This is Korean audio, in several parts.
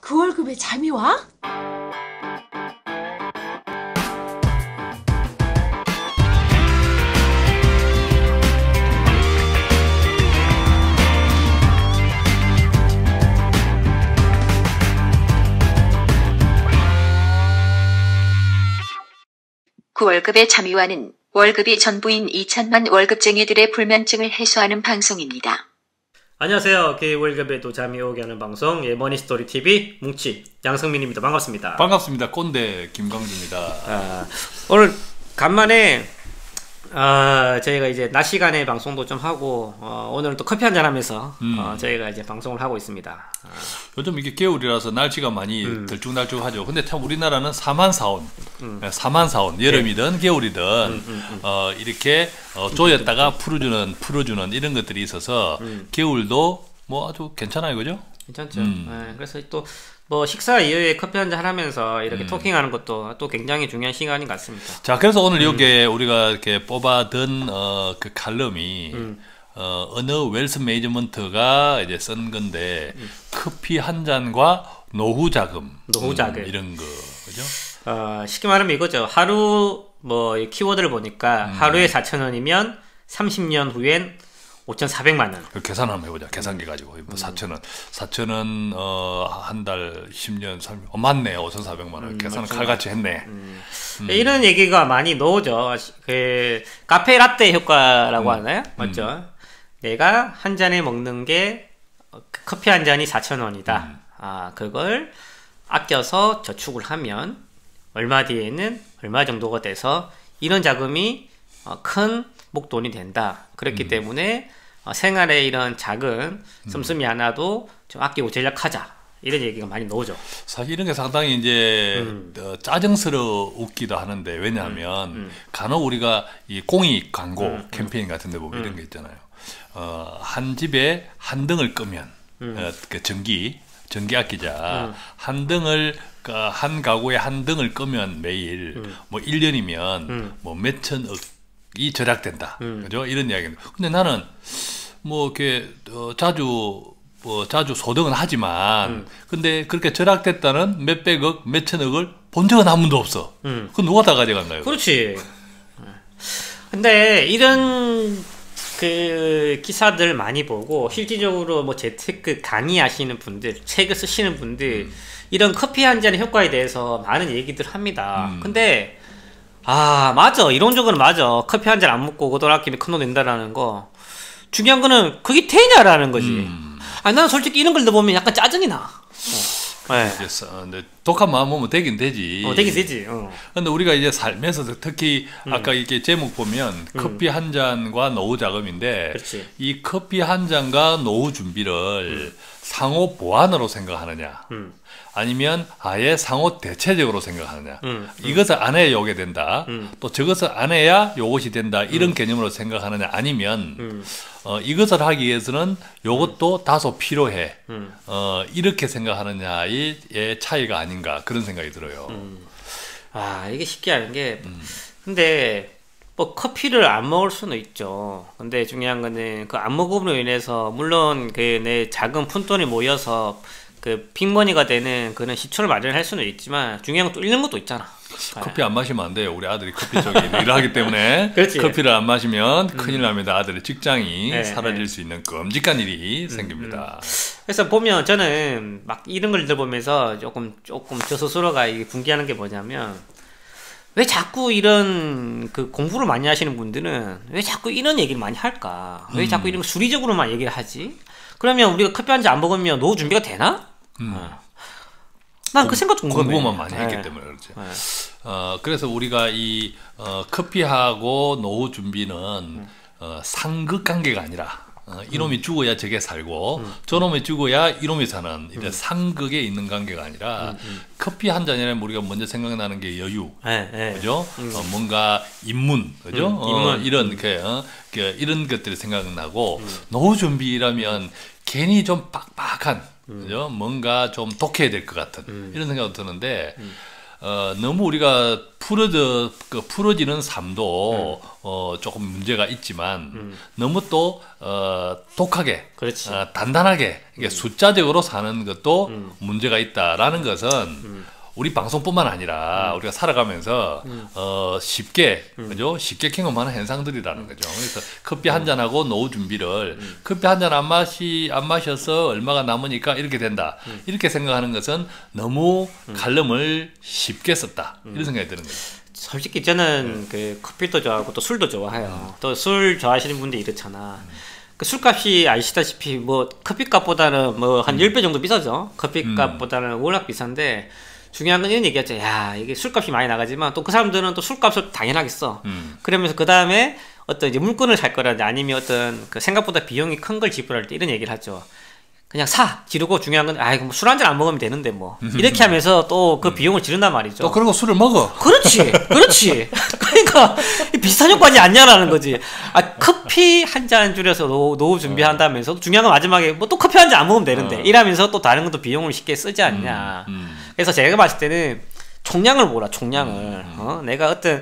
그 월급에 잠이 와? 그 월급의 잠이와는 월급이 전부인 2천만 월급쟁이들의 불면증을 해소하는 방송입니다. 안녕하세요. 그 월급에도 잠이 오게 하는 방송 머니스토리 TV 뭉치 양성민입니다. 반갑습니다. 반갑습니다. 꼰대 김광주입니다. 오늘 간만에 저희가 이제 낮 시간에 방송도 좀 하고 오늘은 또 커피 한잔 하면서 저희가 이제 방송을 하고 있습니다. 요즘 이게 겨울이라서 날씨가 많이 들쭉날쭉하죠. 근데 참 우리나라는 사만사온, 사만사온 여름이든 겨울이든 이렇게 조였다가 풀어주는 이런 것들이 있어서 겨울도 뭐 아주 괜찮아요, 그죠? 괜찮죠. 네, 그래서 또 뭐 식사 이후에 커피 한잔 하면서 이렇게 토킹하는 것도 또 굉장히 중요한 시간인 것 같습니다. 자, 그래서 오늘 여기에 우리가 이렇게 뽑아둔 그 칼럼이 어느 웰스 매니지먼트가 이제 쓴 건데 커피 한 잔과 노후 자금 이런 거 그죠? 쉽게 말하면 이거죠. 하루 뭐 키워드를 보니까 하루에 4,000원이면 30년 후엔 5,400만 원. 계산 한번 해보자. 계산기 가지고 4,000원. 4,000원 한 달 10년 30년. 맞네. 5,400만 원. 계산은 칼같이 했네. 이런 얘기가 많이 나오죠. 그 카페 라떼 효과라고 하나요? 맞죠? 내가 한 잔에 먹는 게 커피 한 잔이 4,000원이다. 그걸 아껴서 저축을 하면 얼마 뒤에는 얼마 정도가 돼서 이런 자금이 큰 목돈이 된다. 그렇기 때문에 생활에 이런 작은 씀씀이 하나도 좀 아끼고 절약하자. 이런 얘기가 많이 나오죠. 사실 이런 게 상당히 이제 짜증스러웠기도 하는데 왜냐하면 간혹 우리가 이 공익 광고 캠페인 같은 데 보면 이런 게 있잖아요. 한 집에 한 등을 끄면 그 전기 아끼자. 한 등을 한 가구에 한 등을 끄면 매일 뭐 1년이면 뭐 몇천억이 절약된다. 그죠? 이런 이야기입니다. 근데 나는 뭐 이렇게 자주 소득은 하지만 근데 그렇게 절약됐다는 몇백억, 몇천억을 본 적은 한 번도 없어. 그건 누가 다 가져간가요? 그렇지. 근데 이런 그 기사들 많이 보고 실질적으로 뭐 재테크 강의하시는 분들, 책을 쓰시는 분들 이런 커피 한 잔의 효과에 대해서 많은 얘기들 합니다. 근데 맞아. 이론적으로는 맞아. 커피 한 잔 안 먹고 그 돈 아끼면 큰 돈 낸다라는 거. 중요한 거는 그게 되냐라는 거지. 나는 솔직히 이런 걸 보면 약간 짜증이 나. 근데 독한 마음 먹으면 되긴 되지. 되긴 되지. 근데 우리가 이제 살면서 특히 아까 이렇게 제목 보면 커피 한 잔과 노후 자금인데 그렇지. 이 커피 한 잔과 노후 준비를 상호 보완으로 생각하느냐 아니면 아예 상호 대체적으로 생각하느냐 이것을 안 해야 요게 된다 또 저것을 안 해야 요것이 된다 이런 개념으로 생각하느냐 아니면 이것을 하기 위해서는 요것도 다소 필요해 이렇게 생각하느냐의 차이가 아닌가 그런 생각이 들어요. 이게 쉽게 하는 게 근데 뭐 커피를 안 먹을 수는 있죠. 근데 중요한 거는 그 안 먹음으로 인해서 물론 그 내 작은 푼돈이 모여서 그 빅머니가 되는 그런 시초를 마련할 수는 있지만 중요한 건 또 잃는 것도 있잖아. 커피 안 마시면 안 돼요. 우리 아들이 커피 쪽에 일을 하기 때문에 그렇지. 커피를 안 마시면 큰일 납니다. 아들의 직장이 사라질 수 있는 끔찍한 일이 생깁니다. 그래서 보면 저는 막 이런 걸 들어보면서 조금 저 스스로가 이게 분개하는 게 뭐냐면 왜 자꾸 이런 그 공부를 많이 하시는 분들은 왜 자꾸 이런 얘기를 많이 할까? 왜 자꾸 이런 거 수리적으로만 얘기를 하지? 그러면 우리가 커피 한 잔 안 먹으면 노후 준비가 되나? 난 그 생각 궁금해. 공부만 많이 했기 때문에 그렇지. 그래서 우리가 이 커피하고 노후 준비는 상극 관계가 아니라 이놈이 죽어야 저게 살고 저놈이 죽어야 이놈이 사는 이제 상극에 있는 관계가 아니라 커피 한 잔이라면 우리가 먼저 생각나는 게 여유, 그죠? 뭔가 인문, 그죠? 이런 이런 것들이 생각나고 노후 준비라면 괜히 좀 빡빡한, 그죠? 뭔가 좀 독해야 될 것 같은 이런 생각도 드는데 너무 우리가 풀어지는 삶도 조금 문제가 있지만 너무 또 독하게, 그렇지. 단단하게 이게 숫자적으로 사는 것도 문제가 있다라는 것은 우리 방송뿐만 아니라 우리가 살아가면서 쉽게 그죠? 쉽게 경험하는 현상들이라는 거죠. 그래서 커피 한 잔하고 노후 준비를 커피 한 잔 안 마셔서 얼마가 남으니까 이렇게 된다. 이렇게 생각하는 것은 너무 칼럼을 쉽게 썼다. 이런 생각이 드는 거죠. 솔직히 저는 그 커피도 좋아하고 또 술도 좋아해요. 또 술 좋아하시는 분들이 이렇잖아. 그 술값이 아시다시피 뭐 커피값보다는 뭐 한 10배 정도 비싸죠. 커피값보다는 워낙 비싼데 중요한 건 이런 얘기였죠. 야, 이게 술값이 많이 나가지만 또 그 사람들은 또 술값을 당연하게 써. 그러면서 그 다음에 어떤 이제 물건을 살 거라든지 아니면 어떤 그 생각보다 비용이 큰 걸 지불할 때 이런 얘기를 하죠. 그냥 지르고 중요한 건 이거 뭐 술 한 잔 안 먹으면 되는데 뭐 이렇게 하면서 또 그 비용을 지른단 말이죠. 또 그런 거 술을 먹어. 그렇지. 그러니까 비슷한 효과지 않냐라는 거지. 커피 한 잔 줄여서 노후 준비한다면서 중요한 건 마지막에 뭐 또 커피 한 잔 안 먹으면 되는데 이러면서 또 다른 것도 비용을 쉽게 쓰지 않냐. 그래서 제가 봤을 때는 총량을 보라. 총량을. 내가 어떤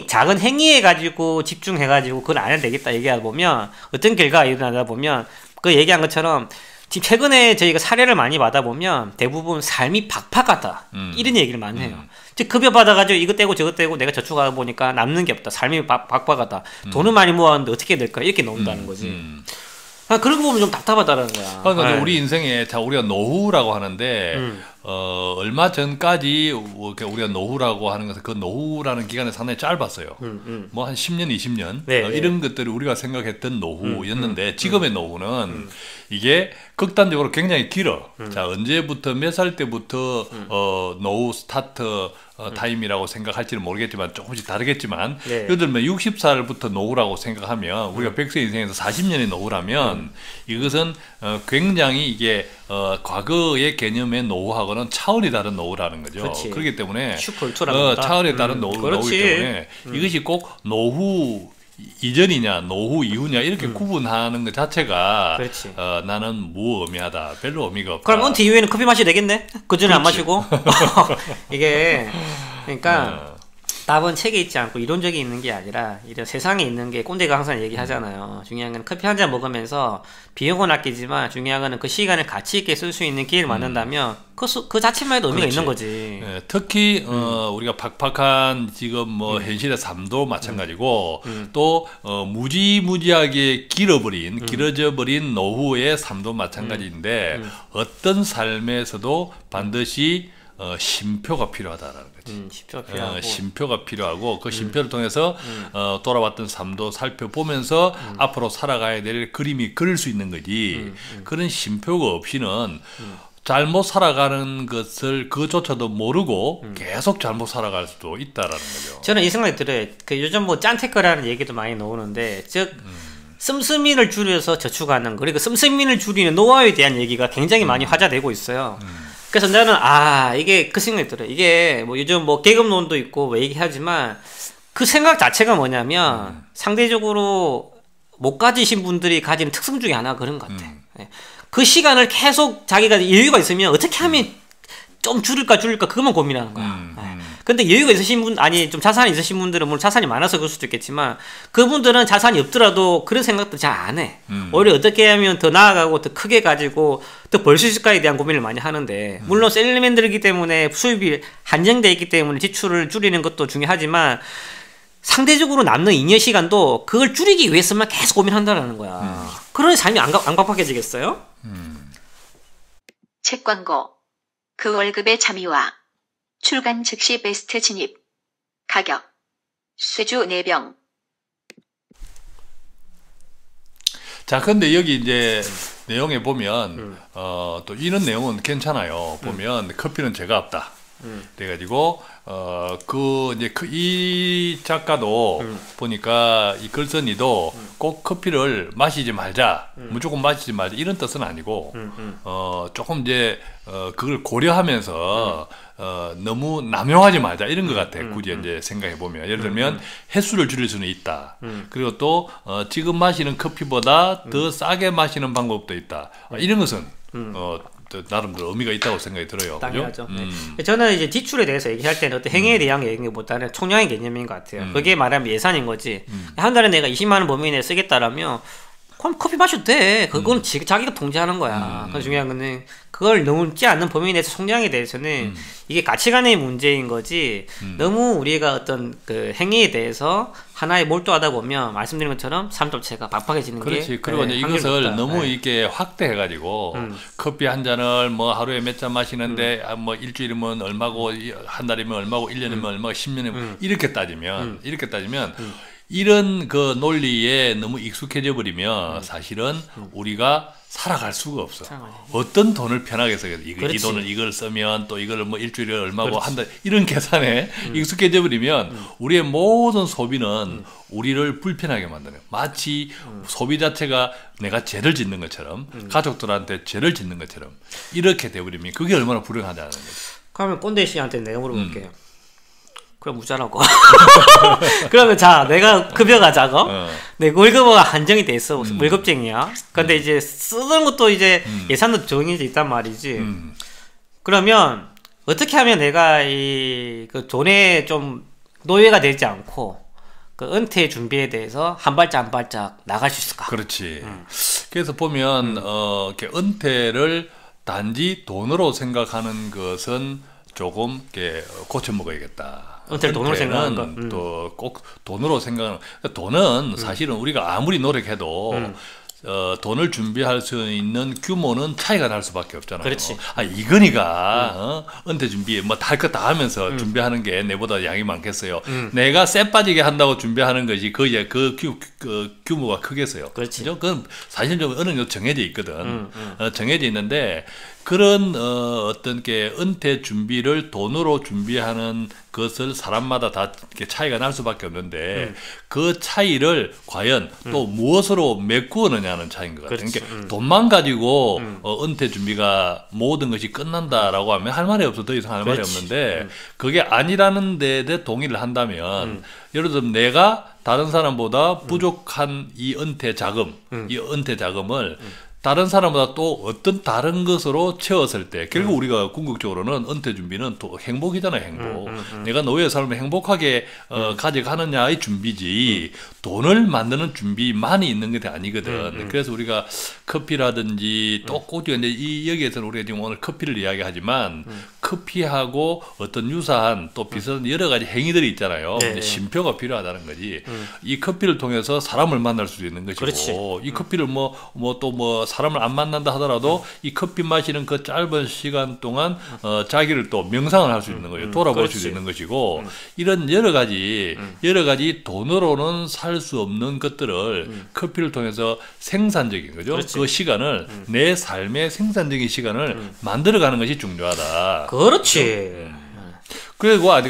작은 행위에 가지고 집중해가지고 그걸 안 해도 되겠다 얘기하다 보면 어떤 결과가 일어나다 보면 그 얘기한 것처럼 지금 최근에 저희가 사례를 많이 받아보면 대부분 삶이 박박하다. 이런 얘기를 많이 해요. 즉 급여 받아가지고 이것 떼고 저것 떼고 내가 저축하다 보니까 남는 게 없다. 삶이 박박하다. 돈을 많이 모았는데 어떻게 될까? 이렇게 나온다는 거지. 그런 거 보면 좀 답답하다는 거야. 그러니까 우리 인생에 우리가 노후라고 하는데 얼마 전까지 우리가 노후라고 하는 것은 그 노후라는 기간이 상당히 짧았어요. 뭐 한 10년, 20년 이런 것들이 우리가 생각했던 노후였는데 지금의 노후는 이게 극단적으로 굉장히 길어. 자, 언제부터 몇 살 때부터 노후 스타트 타임이라고 생각할지는 모르겠지만 조금씩 다르겠지만 예를 들면 60살부터 노후라고 생각하면 우리가 100세 인생에서 40년이 노후라면 이것은 굉장히 이게 과거의 개념의 노후하고는 차원이 다른 노후라는 거죠. 그렇지. 그렇기 때문에 슈퍼울트라는 차원이 다른 노후이기 때문에 이것이 꼭 노후 이전이냐 노후 이후냐 이렇게 구분하는 것 자체가 나는 무의미하다. 별로 의미가 없다. 그럼 은퇴 이후에는 커피 마셔도 되겠네? 그전에 안 마시고? 이게 그러니까 답은 책에 있지 않고 이론적이 있는 게 아니라 이런 세상에 있는 게 꼰대가 항상 얘기하잖아요. 중요한 건 커피 한 잔 먹으면서 비용은 아끼지만 중요한 거는 그 시간을 가치 있게 쓸 수 있는 기회를 만든다면 그 자체만 해도 의미가 있는 거지. 특히 우리가 팍팍한 지금 뭐 현실의 삶도 마찬가지고 또 무지무지하게 길어져 버린 노후의 삶도 마찬가지인데 어떤 삶에서도 반드시 쉼표가 필요하다라는 거지. 쉼표가 필요하고 그 쉼표를 통해서 돌아왔던 삶도 살펴보면서 앞으로 살아가야 될 그림이 그릴 수 있는 거지. 그런 쉼표가 없이는 잘못 살아가는 것을 그조차도 모르고 계속 잘못 살아갈 수도 있다라는 거죠. 저는 이 생각이 들어요. 요즘 뭐 짠테크라는 얘기도 많이 나오는데 즉 씀씀이를 줄여서 저축하는 그리고 씀씀이를 줄이는 노하우에 대한 얘기가 굉장히 많이 화제되고 있어요. 그래서 나는 이게 그 생각이 들어요. 이게 뭐 요즘 뭐 계급론도 있고 왜 얘기하지만 그 생각 자체가 뭐냐면 상대적으로 못 가지신 분들이 가지는 특성 중에 하나가 그런 것 같아. 그 시간을 계속 자기가 여유가 있으면 어떻게 하면 좀 줄일까 그것만 고민하는 거야. 근데 여유가 있으신 분, 좀 자산이 있으신 분들은 물론 자산이 많아서 그럴 수도 있겠지만 그분들은 자산이 없더라도 그런 생각도 잘 안 해. 오히려 어떻게 하면 더 나아가고 더 크게 가지고 더 벌 수 있을까에 대한 고민을 많이 하는데 물론 셀러맨들이기 때문에 수입이 한정되어 있기 때문에 지출을 줄이는 것도 중요하지만 상대적으로 남는 잉여 시간도 그걸 줄이기 위해서만 계속 고민한다는 거야. 그런 삶이 안 빡빡해지겠어요? 책 광고. 그 월급의 참여와 출간 즉시 베스트 진입. 가격. 쇠주 4병. 자, 근데 여기 이제 내용에 보면 또 이런 내용은 괜찮아요. 보면 커피는 죄가 없다. 그래가지고 이 작가도 보니까 이 글쓴이도 꼭 커피를 마시지 말자, 무조건 마시지 말자 이런 뜻은 아니고 조금 이제 그걸 고려하면서 너무 남용하지 말자 이런 것 같아. 굳이 이제 생각해 보면 예를 들면 횟수를 줄일 수는 있다. 그리고 또 지금 마시는 커피보다 더 싸게 마시는 방법도 있다. 이런 것은 나름대로 의미가 있다고 생각이 들어요. 당연하죠. 네. 저는 이제 지출에 대해서 얘기할 때는 어떤 행위에 대한 얘기보다는 총량의 개념인 것 같아요. 그게 말하면 예산인 거지. 한 달에 내가 20만 원 범위 내에 쓰겠다라면 그럼 커피 마셔도 돼. 그건 자기가 통제하는 거야. 그 중요한 거는 그걸 넘지 않는 범위 내에서 총량에 대해서는 이게 가치관의 문제인 거지. 너무 우리가 어떤 그 행위에 대해서 하나에 몰두하다 보면 말씀드린 것처럼 삶 자체가 바빠해지는 게. 그렇지. 그리고 이제 이것을 너무 이렇게 확대해가지고 커피 한 잔을 뭐 하루에 몇 잔 마시는데 뭐 일주일이면 얼마고 한 달이면 얼마고 1년이면 얼마고 10년이면 이렇게 따지면 이런 그 논리에 너무 익숙해져 버리면 사실은 우리가 살아갈 수가 없어. 어떤 돈을 편하게 써야 돼. 이 돈을 이걸 쓰면 또 이걸 뭐 일주일에 얼마고 한다. 이런 계산에 익숙해져 버리면 우리의 모든 소비는 우리를 불편하게 만드는. 마치 소비 자체가 내가 죄를 짓는 것처럼 가족들한테 죄를 짓는 것처럼 이렇게 돼 버리면 그게 얼마나 불행하다는 거지. 그러면 꼰대 씨한테 내가 물어볼게요. 그럼 무자라고. 그러면 자, 내가 급여가 작아. 내 월급은 한정이 돼 있어. 월급쟁이야. 근데 이제 쓰는 것도 이제 예산도 정해져 있단 말이지. 그러면 어떻게 하면 내가 그 돈에 좀 노예가 되지 않고 그 은퇴 준비에 대해서 한 발짝 한 발짝 나갈 수 있을까? 그렇지. 그래서 보면 이렇게 은퇴를 단지 돈으로 생각하는 것은 조금 이렇게 고쳐 먹어야겠다. 은퇴를 돈으로 생각하는 거. 또 꼭 돈으로 생각하는. 돈은 사실은 우리가 아무리 노력해도 돈을 준비할 수 있는 규모는 차이가 날 수밖에 없잖아요. 그렇지. 이건희가 은퇴 준비 뭐 다 할 거 다 하면서 준비하는 게 내보다 양이 많겠어요. 내가 쎄 빠지게 한다고 준비하는 것이 그 규모가 크겠어요. 그렇지. 그건 사실 좀 어느 정도 정해져 있거든. 정해져 있는데 그런 어떤 게 은퇴 준비를 돈으로 준비하는 것을 사람마다 다 이렇게 차이가 날 수밖에 없는데 그 차이를 과연 또 무엇으로 메꾸느냐는 차이인 것 같아요. 그러니까 돈만 가지고 은퇴 준비가 모든 것이 끝난다라고 하면 할 말이 없어. 더 이상 할 말이 없는데 그게 아니라는 데에 동의를 한다면 예를 들면 내가 다른 사람보다 부족한 이 은퇴 자금을 다른 사람보다 또 어떤 다른 것으로 채웠을 때 결국 우리가 궁극적으로는 은퇴 준비는 또 행복이잖아요. 행복. 내가 노예의 삶을 행복하게 가져가느냐의 준비지 돈을 만드는 준비만이 있는 게 아니거든. 그래서 우리가 커피라든지 또 꼬지 근데 여기에서는 우리가 지금 오늘 커피를 이야기하지만 커피하고 어떤 유사한 또 비슷한 여러 가지 행위들이 있잖아요. 쉼표가 필요하다는 거지. 이 커피를 통해서 사람을 만날 수 있는 것이고 그렇지. 이 커피를 뭐 사람을 안 만난다 하더라도 이 커피 마시는 그 짧은 시간 동안 자기를 또 명상을 할 수 있는 거예요. 돌아볼 수 있는 것이고 이런 여러 가지 돈으로는 살 수 없는 것들을 커피를 통해서 생산적인 거죠. 그렇지. 그 시간을 내 삶의 생산적인 시간을 만들어가는 것이 중요하다. 그렇지. 그리고 아까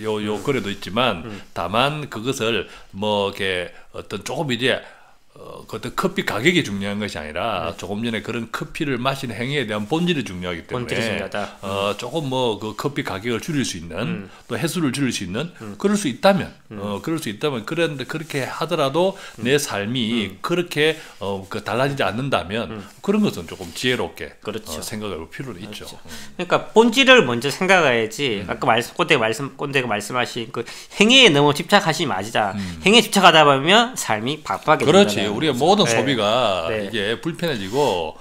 요 글에도 있지만 다만 그것을 뭐 이렇게 어떤 조금 이제 어떤 커피 가격이 중요한 것이 아니라 조금 전에 그런 커피를 마시는 행위에 대한 본질이 중요하기 때문에 본질이 중요하다. 조금 뭐 그 커피 가격을 줄일 수 있는 또 횟수를 줄일 수 있는 그럴 수 있다면 그런데 그렇게 하더라도 내 삶이 그렇게 달라지지 않는다면 그런 것은 조금 지혜롭게 그렇죠. 생각할 필요는 있죠. 그러니까 본질을 먼저 생각해야지. 아까 꼰대가 말씀하신 그 행위에 너무 집착하시지 마시자. 행위에 집착하다 보면 삶이 바빠게 그렇지. 된다는 우리의 거죠. 모든 소비가 네. 이게 불편해지고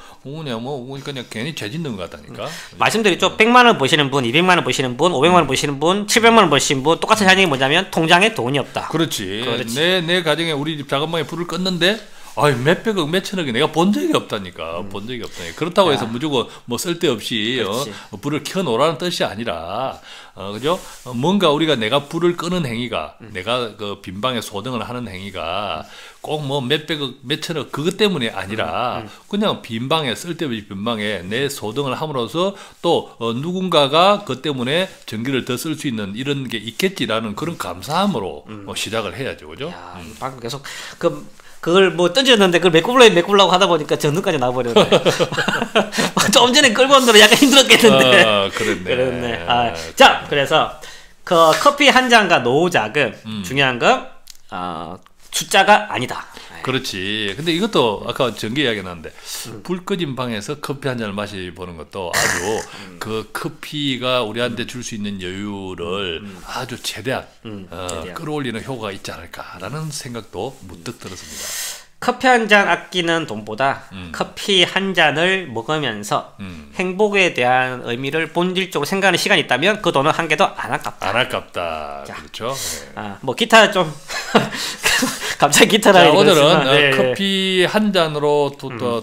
그냥 괜히 죄 짓는 것 같다니까. 말씀드렸죠. 100만 원 버시는 분, 200만 원 버시는 분, 500만 원 버시는 분, 700만 원 버시는 분 똑같은 사정이 뭐냐면 통장에 돈이 없다. 그렇지. 내 가정에 우리 집 작은방에 불을 껐는데 몇백억, 몇천억이 내가 본 적이 없다니까. 본 적이 없다니까. 그렇다고 해서 무조건 뭐 쓸데없이 불을 켜놓으라는 뜻이 아니라 그죠? 뭔가 우리가 내가 불을 끄는 행위가 내가 그 빈방에 소등을 하는 행위가 꼭 뭐 몇백억, 몇천억 그것 때문에 아니라 그냥 빈방에 쓸데없이 빈방에 내 소등을 함으로써 또 누군가가 그 때문에 전기를 더 쓸 수 있는 이런 게 있겠지라는 그런 감사함으로 시작을 해야죠. 그죠? 야, 방금 계속 그걸 뭐 던졌는데 그걸 메꾸려고 하다 보니까 전등까지 나와버렸네. 좀 전에 끌고 온 데는 약간 힘들었겠는데. 그랬네. 자, 그래서 그 커피 한 잔과 노후 자금 중요한 건 숫자가 아니다. 그렇지. 근데 이것도 아까 전기 이야기 나왔는데 불 꺼진 방에서 커피 한 잔을 마시보는 것도 아주 그 커피가 우리한테 줄 수 있는 여유를 아주 최대한 끌어올리는 효과가 있지 않을까라는 생각도 문득 들었습니다. 커피 한 잔 아끼는 돈보다 커피 한 잔을 먹으면서 행복에 대한 의미를 본질적으로 생각하는 시간이 있다면 그 돈은 한 개도 안 아깝다. 안 아깝다. 자. 그렇죠. 네. 아, 뭐 기타 좀 갑자기 기타라 자, 오늘은 그랬지만, 커피 한 잔으로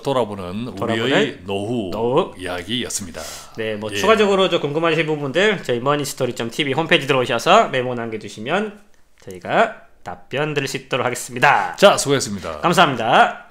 돌아보는 우리의 노후 노후. 이야기였습니다. 네, 뭐 예. 추가적으로 좀 궁금하신 부분들 저희 머니스토리.tv 홈페이지 들어오셔서 메모 남겨주시면 저희가 답변 드릴 수 있도록 하겠습니다. 자, 수고했습니다. 감사합니다.